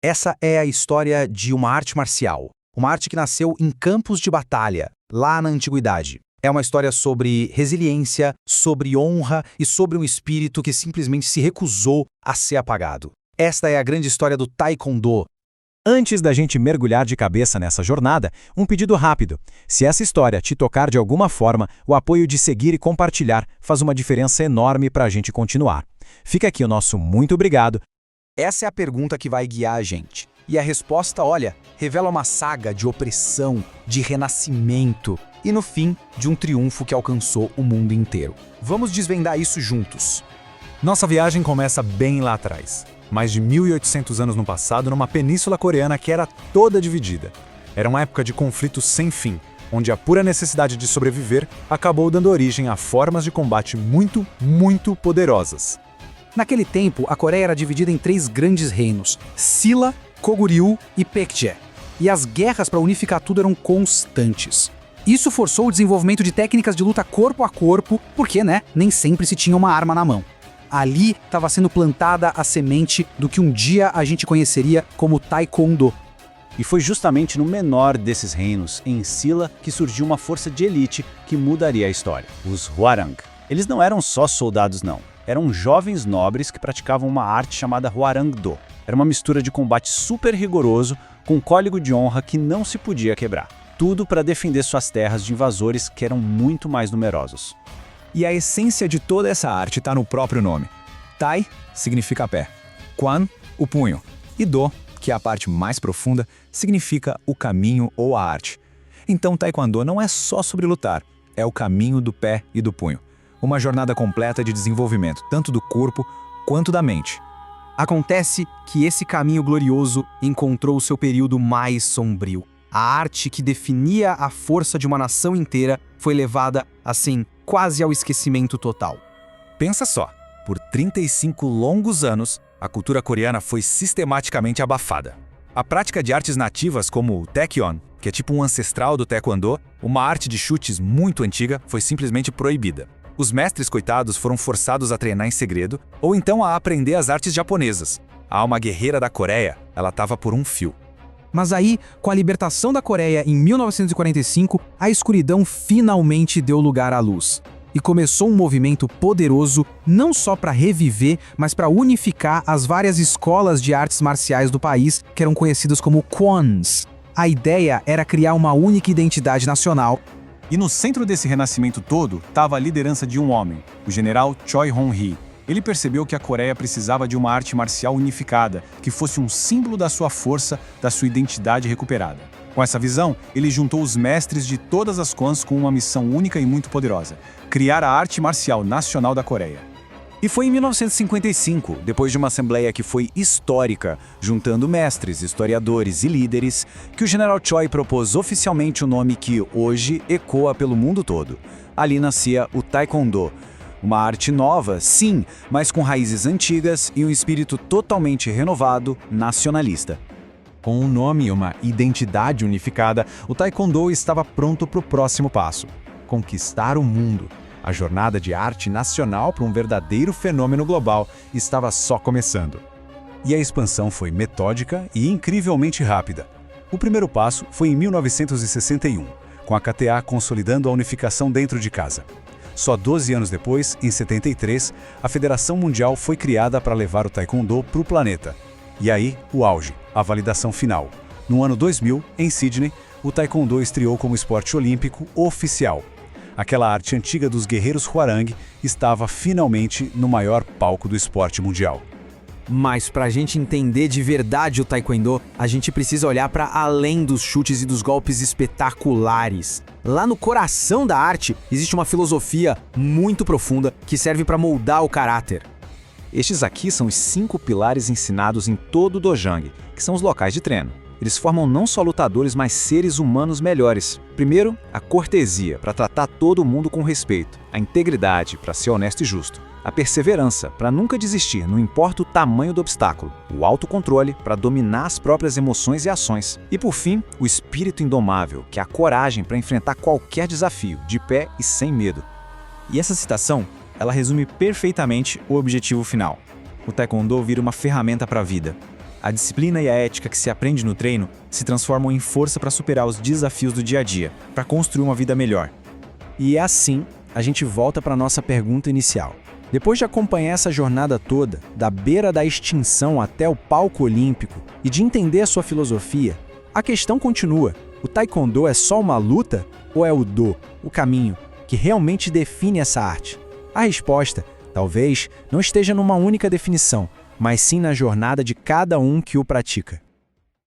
Essa é a história de uma arte marcial. Uma arte que nasceu em campos de batalha, lá na antiguidade. É uma história sobre resiliência, sobre honra e sobre um espírito que simplesmente se recusou a ser apagado. Esta é a grande história do Taekwondo. Antes da gente mergulhar de cabeça nessa jornada, um pedido rápido. Se essa história te tocar de alguma forma, o apoio de seguir e compartilhar faz uma diferença enorme para a gente continuar. Fica aqui o nosso muito obrigado. Essa é a pergunta que vai guiar a gente. E a resposta, olha, revela uma saga de opressão, de renascimento e, no fim, de um triunfo que alcançou o mundo inteiro. Vamos desvendar isso juntos. Nossa viagem começa bem lá atrás. Mais de 1.800 anos no passado, numa península coreana que era toda dividida. Era uma época de conflitos sem fim, onde a pura necessidade de sobreviver acabou dando origem a formas de combate muito, muito poderosas. Naquele tempo, a Coreia era dividida em 3 grandes reinos, Silla, Goguryeo e Baekje. E as guerras para unificar tudo eram constantes. Isso forçou o desenvolvimento de técnicas de luta corpo a corpo, porque, nem sempre se tinha uma arma na mão. Ali estava sendo plantada a semente do que um dia a gente conheceria como Taekwondo. E foi justamente no menor desses reinos, em Silla, que surgiu uma força de elite que mudaria a história, os Hwarang. Eles não eram só soldados não, eram jovens nobres que praticavam uma arte chamada Hwarang-do. Era uma mistura de combate super rigoroso com um código de honra que não se podia quebrar. Tudo para defender suas terras de invasores que eram muito mais numerosos. E a essência de toda essa arte está no próprio nome. Tai significa pé, Kwan, o punho, e Do, que é a parte mais profunda, significa o caminho ou a arte. Então Taekwondo não é só sobre lutar, é o caminho do pé e do punho. Uma jornada completa de desenvolvimento, tanto do corpo quanto da mente. Acontece que esse caminho glorioso encontrou o seu período mais sombrio. A arte que definia a força de uma nação inteira foi levada, assim, quase ao esquecimento total. Pensa só, por 35 longos anos, a cultura coreana foi sistematicamente abafada. A prática de artes nativas como o Taekyon, que é tipo um ancestral do Taekwondo, uma arte de chutes muito antiga, foi simplesmente proibida. Os mestres coitados foram forçados a treinar em segredo ou então a aprender as artes japonesas. A alma guerreira da Coreia, ela estava por um fio. Mas aí, com a libertação da Coreia em 1945, a escuridão finalmente deu lugar à luz. E começou um movimento poderoso não só para reviver, mas para unificar as várias escolas de artes marciais do país, que eram conhecidas como Kwons. A ideia era criar uma única identidade nacional. E no centro desse renascimento todo estava a liderança de um homem, o general Choi Hong-hee. Ele percebeu que a Coreia precisava de uma arte marcial unificada, que fosse um símbolo da sua força, da sua identidade recuperada. Com essa visão, ele juntou os mestres de todas as Kwons com uma missão única e muito poderosa: criar a arte marcial nacional da Coreia. E foi em 1955, depois de uma assembleia que foi histórica, juntando mestres, historiadores e líderes, que o general Choi propôs oficialmente o nome que hoje ecoa pelo mundo todo. Ali nascia o Taekwondo. Uma arte nova, sim, mas com raízes antigas e um espírito totalmente renovado, nacionalista. Com um nome e uma identidade unificada, o Taekwondo estava pronto para o próximo passo: conquistar o mundo. A jornada de arte nacional para um verdadeiro fenômeno global estava só começando. E a expansão foi metódica e incrivelmente rápida. O primeiro passo foi em 1961, com a KTA consolidando a unificação dentro de casa. Só 12 anos depois, em 73, a Federação Mundial foi criada para levar o Taekwondo para o planeta. E aí, o auge, a validação final. No ano 2000, em Sydney, o Taekwondo estreou como esporte olímpico oficial. Aquela arte antiga dos guerreiros Hwarang estava finalmente no maior palco do esporte mundial. Mas para a gente entender de verdade o Taekwondo, a gente precisa olhar para além dos chutes e dos golpes espetaculares. Lá no coração da arte existe uma filosofia muito profunda que serve para moldar o caráter. Estes aqui são os 5 pilares ensinados em todo o Dojang, que são os locais de treino. Eles formam não só lutadores, mas seres humanos melhores. Primeiro, a cortesia, para tratar todo mundo com respeito. A integridade, para ser honesto e justo. A perseverança, para nunca desistir, não importa o tamanho do obstáculo. O autocontrole, para dominar as próprias emoções e ações. E por fim, o espírito indomável, que é a coragem para enfrentar qualquer desafio, de pé e sem medo. E essa citação, ela resume perfeitamente o objetivo final. O Taekwondo vira uma ferramenta para a vida. A disciplina e a ética que se aprende no treino se transformam em força para superar os desafios do dia a dia, para construir uma vida melhor. E é assim, a gente volta para nossa pergunta inicial. Depois de acompanhar essa jornada toda, da beira da extinção até o palco olímpico, e de entender a sua filosofia, a questão continua: o Taekwondo é só uma luta ou é o Do, o caminho, que realmente define essa arte? A resposta, talvez, não esteja numa única definição, mas sim na jornada de cada um que o pratica.